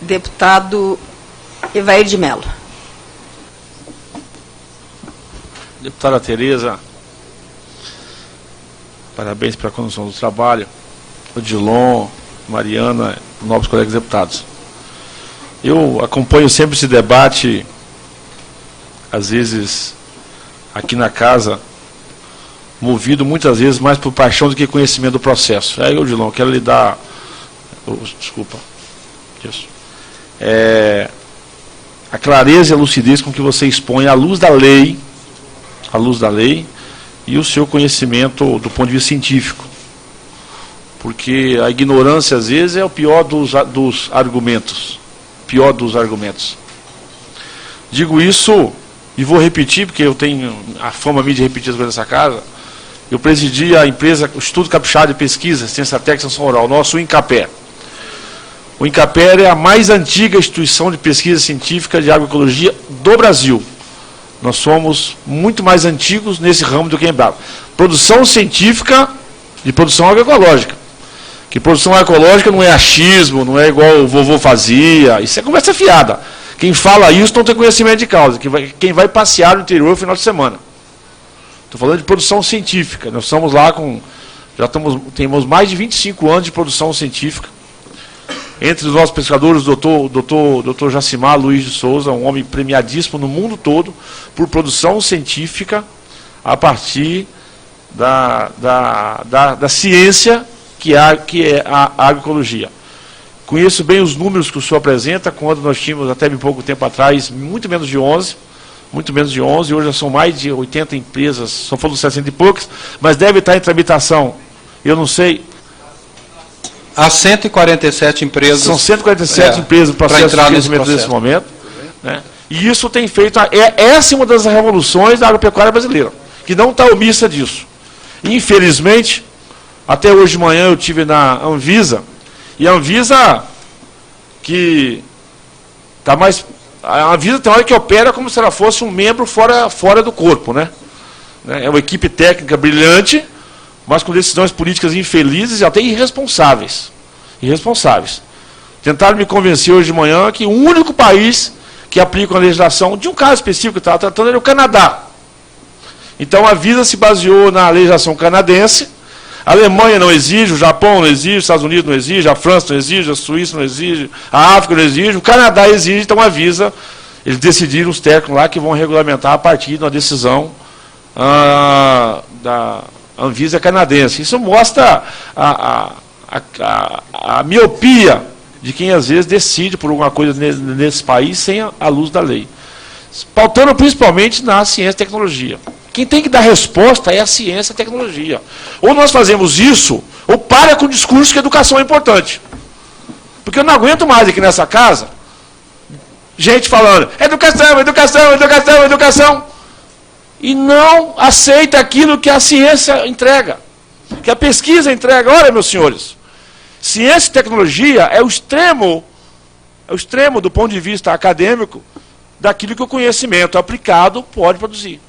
Deputado Evair de Mello. Deputada Tereza, parabéns pela condução do trabalho. Odilon, Mariana, novos colegas deputados. Eu acompanho sempre esse debate, às vezes, aqui na casa, movido muitas vezes mais por paixão do que conhecimento do processo. Aí, Odilon, quero lhe dar... desculpa. Isso. A clareza e a lucidez com que você expõe à luz da lei, e o seu conhecimento do ponto de vista científico. Porque a ignorância, às vezes, é o pior dos argumentos. Pior dos argumentos. Digo isso, e vou repetir, porque eu tenho a fama minha de repetir as coisas nessa casa. Eu presidi a empresa, o Instituto Capixaba de Pesquisa, Ciência Técnica São Oral, nosso INCAPé. O INCAPé é a mais antiga instituição de pesquisa científica de agroecologia do Brasil. Nós somos muito mais antigos nesse ramo do que em Embrapa. Produção científica de produção agroecológica. Que produção agroecológica não é achismo, não é igual o vovô fazia. Isso é conversa fiada. Quem fala isso não tem conhecimento de causa. Quem vai passear no interior no final de semana. Estou falando de produção científica. Nós estamos lá com... temos mais de 25 anos de produção científica. Entre os nossos pescadores, o doutor Jacimar Luiz de Souza, um homem premiadíssimo no mundo todo por produção científica a partir da ciência que é a agroecologia. Conheço bem os números que o senhor apresenta, quando nós tínhamos até bem pouco tempo atrás, muito menos de 11, e hoje já são mais de 80 empresas, só foram 60 e poucas, mas deve estar em tramitação, eu não sei... Há 147 empresas. São 147 empresas no processo de desenvolvimento nesse momento. Né? E isso tem feito... Essa é uma das revoluções da agropecuária brasileira, que não está omissa disso. Infelizmente, até hoje de manhã eu estive na Anvisa, e a Anvisa que está mais... A Anvisa tem hora que opera como se ela fosse um membro fora do corpo, né? É uma equipe técnica brilhante, mas com decisões políticas infelizes e até irresponsáveis. Tentaram me convencer hoje de manhã que o único país que aplica a legislação de um caso específico que estava tratando era o Canadá. Então a Anvisa se baseou na legislação canadense. A Alemanha não exige, o Japão não exige, os Estados Unidos não exige, a França não exige, a Suíça não exige, a África não exige, o Canadá exige, então a Anvisa, eles decidiram, os técnicos lá, que vão regulamentar a partir de uma decisão da Anvisa canadense. Isso mostra a miopia de quem às vezes decide por alguma coisa nesse país sem a luz da lei. Pautando principalmente na ciência e tecnologia. Quem tem que dar resposta é a ciência e a tecnologia. Ou nós fazemos isso, ou para com o discurso que a educação é importante. Porque eu não aguento mais aqui nessa casa gente falando educação, educação, educação, educação. E não aceita aquilo que a ciência entrega, que a pesquisa entrega. Olha, meus senhores, ciência e tecnologia é o extremo do ponto de vista acadêmico daquilo que o conhecimento aplicado pode produzir.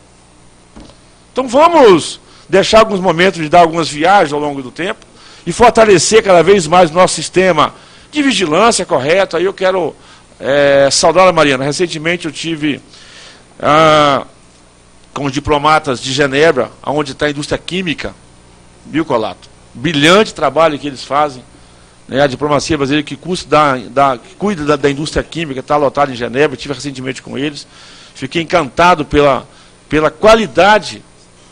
Então vamos deixar alguns momentos de dar algumas viagens ao longo do tempo e fortalecer cada vez mais o nosso sistema de vigilância correto. Aí eu quero saudar a Mariana. Recentemente eu tive... com os diplomatas de Genebra, onde está a indústria química, viu, Colato? Brilhante trabalho que eles fazem. Né? A diplomacia brasileira que cuida da indústria química, está lotada em Genebra, estive recentemente com eles. Fiquei encantado pela qualidade,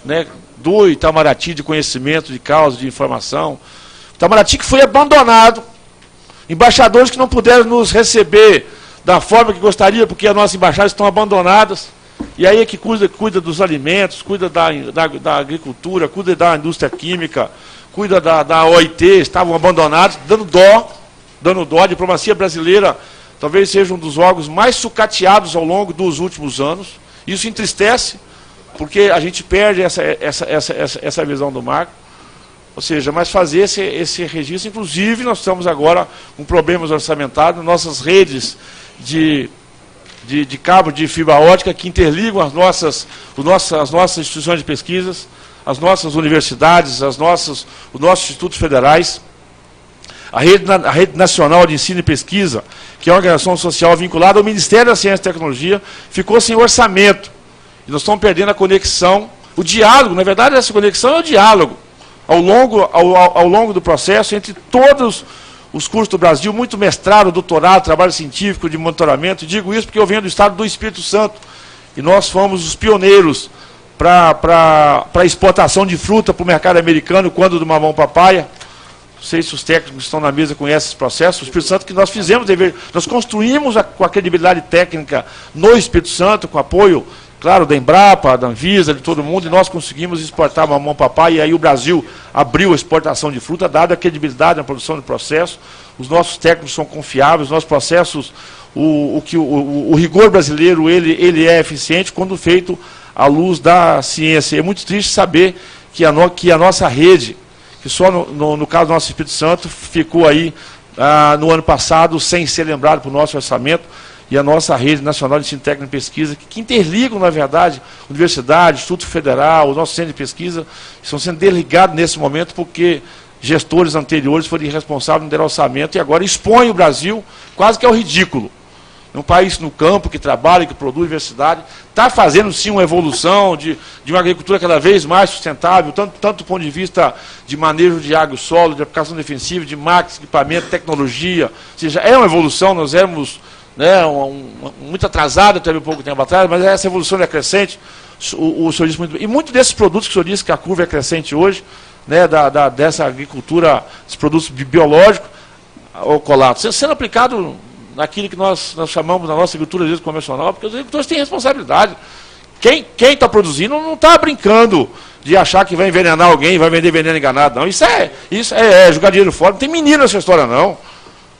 né, do Itamaraty de conhecimento, de causa, de informação. Itamaraty que foi abandonado. Embaixadores que não puderam nos receber da forma que gostaria, porque as nossas embaixadas estão abandonadas. E aí é que cuida dos alimentos, cuida da agricultura, cuida da indústria química, cuida da OIT, estavam abandonados, dando dó. A diplomacia brasileira talvez seja um dos órgãos mais sucateados ao longo dos últimos anos. Isso entristece, porque a gente perde essa visão do macro. Ou seja, mas fazer esse registro, inclusive nós estamos agora com problemas orçamentários, nossas redes de cabo de fibra ótica que interligam as nossas instituições de pesquisas, as nossas universidades, os nossos institutos federais. a Rede Nacional de Ensino e Pesquisa, que é uma organização social vinculada ao Ministério da Ciência e Tecnologia, ficou sem orçamento. E nós estamos perdendo a conexão, o diálogo, na verdade essa conexão é o diálogo, ao longo do processo, entre todos os cursos do Brasil, muito mestrado, doutorado, trabalho científico, de monitoramento. Digo isso porque eu venho do estado do Espírito Santo, e nós fomos os pioneiros para a exportação de fruta para o mercado americano, quando do mamão papaya. Não sei se os técnicos que estão na mesa conhecem esse processo. O Espírito Santo que nós fizemos, nós construímos com a credibilidade técnica no Espírito Santo, com apoio, claro, da Embrapa, da Anvisa, de todo mundo, e nós conseguimos exportar mamão papaya, e aí o Brasil abriu a exportação de fruta, dada a credibilidade na produção do processo. Os nossos técnicos são confiáveis, os nossos processos, o rigor brasileiro, ele é eficiente quando feito à luz da ciência. É muito triste saber que a nossa rede, que só no caso do nosso Espírito Santo, ficou aí no ano passado sem ser lembrado para o nosso orçamento, e a nossa Rede Nacional de Ensino Técnico e Pesquisa, que interligam, na verdade, Universidade, Instituto Federal, o nosso centro de pesquisa, estão sendo desligados nesse momento porque gestores anteriores foram irresponsáveis no dar orçamento e agora expõem o Brasil quase que ao ridículo. Um país no campo, que trabalha, que produz diversidade, está fazendo sim uma evolução de uma agricultura cada vez mais sustentável, tanto do ponto de vista de manejo de água e solo, de aplicação defensiva, de máquinas, equipamento, tecnologia. Ou seja, é uma evolução, nós éramos, né, muito atrasado até um pouco tempo atrás, mas essa evolução é crescente. O senhor disse muito bem. E muitos desses produtos que o senhor disse que a curva é crescente hoje, né, dessa agricultura, esses produtos biológicos, ou colato, sendo aplicado naquilo que nós chamamos na nossa agricultura convencional, porque os agricultores têm responsabilidade. Quem está produzindo não está brincando de achar que vai envenenar alguém, vai vender veneno enganado, não. Isso é jogar dinheiro fora. Não tem menino nessa história, não.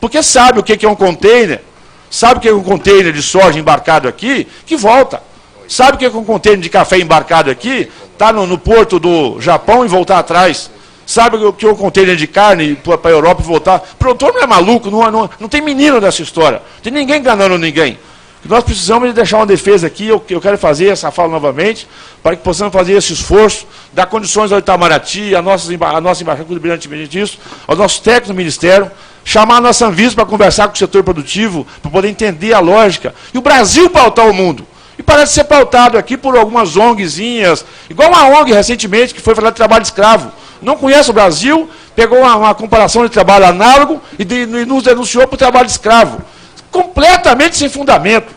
Porque sabe o que é um container, sabe o que é um container de soja embarcado aqui, que volta. Sabe o que é um container de café embarcado aqui, está no porto do Japão e voltar atrás. Sabe o que é um container de carne para a Europa e voltar? O produtor não é maluco, não tem menino nessa história. Não tem ninguém enganando ninguém. Nós precisamos de deixar uma defesa aqui, eu quero fazer essa fala novamente, para que possamos fazer esse esforço, dar condições ao Itamaraty, a nossa embaixada, brilhantemente disso, aos nossos técnicos do Ministério, chamar a nossa Anvisa para conversar com o setor produtivo, para poder entender a lógica, e o Brasil pautar o mundo. E parece ser pautado aqui por algumas ONGzinhas, igual uma ONG recentemente, que foi falar de trabalho escravo. Não conhece o Brasil, pegou uma comparação de trabalho análogo e nos denunciou por trabalho escravo. Completamente sem fundamento.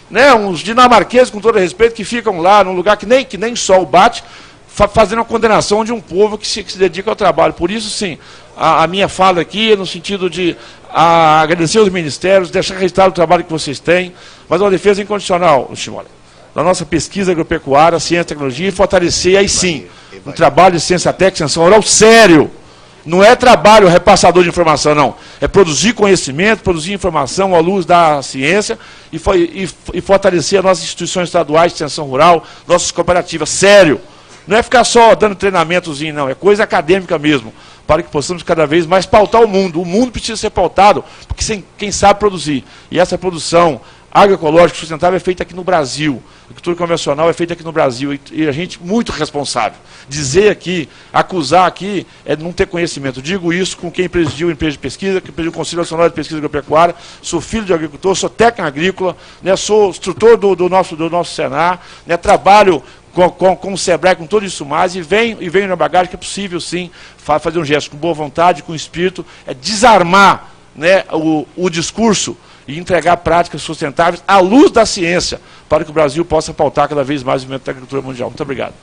Né? Uns dinamarqueses, com todo respeito, que ficam lá num lugar que nem sol bate, fazendo a condenação de um povo que se dedica ao trabalho. Por isso, sim, a minha fala aqui é no sentido de agradecer aos ministérios, deixar registrado o trabalho que vocês têm, mas uma defesa incondicional, Shimoli, da nossa pesquisa agropecuária, ciência e tecnologia, e fortalecer, aí sim, um trabalho de ciência técnica, extensão rural sério. Não é trabalho repassador de informação, não. É produzir conhecimento, produzir informação à luz da ciência e fortalecer as nossas instituições estaduais de extensão rural, nossas cooperativas, sério. Não é ficar só dando treinamentozinho, não. É coisa acadêmica mesmo, para que possamos cada vez mais pautar o mundo. O mundo precisa ser pautado, porque quem sabe produzir. E essa produção agroecológica sustentável é feita aqui no Brasil. A agricultura convencional é feita aqui no Brasil. E a gente muito responsável. Dizer aqui, acusar aqui, é não ter conhecimento. Digo isso com quem presidiu a empresa de pesquisa, que presidiu o Conselho Nacional de Pesquisa Agropecuária. Sou filho de agricultor, sou técnico agrícola, né, sou instrutor do nosso Senar, né, trabalho com o Sebrae, com tudo isso mais, e venho na bagagem que é possível, sim, fazer um gesto com boa vontade, com espírito, desarmar, né, o discurso e entregar práticas sustentáveis à luz da ciência, para que o Brasil possa pautar cada vez mais o movimento da agricultura mundial. Muito obrigado.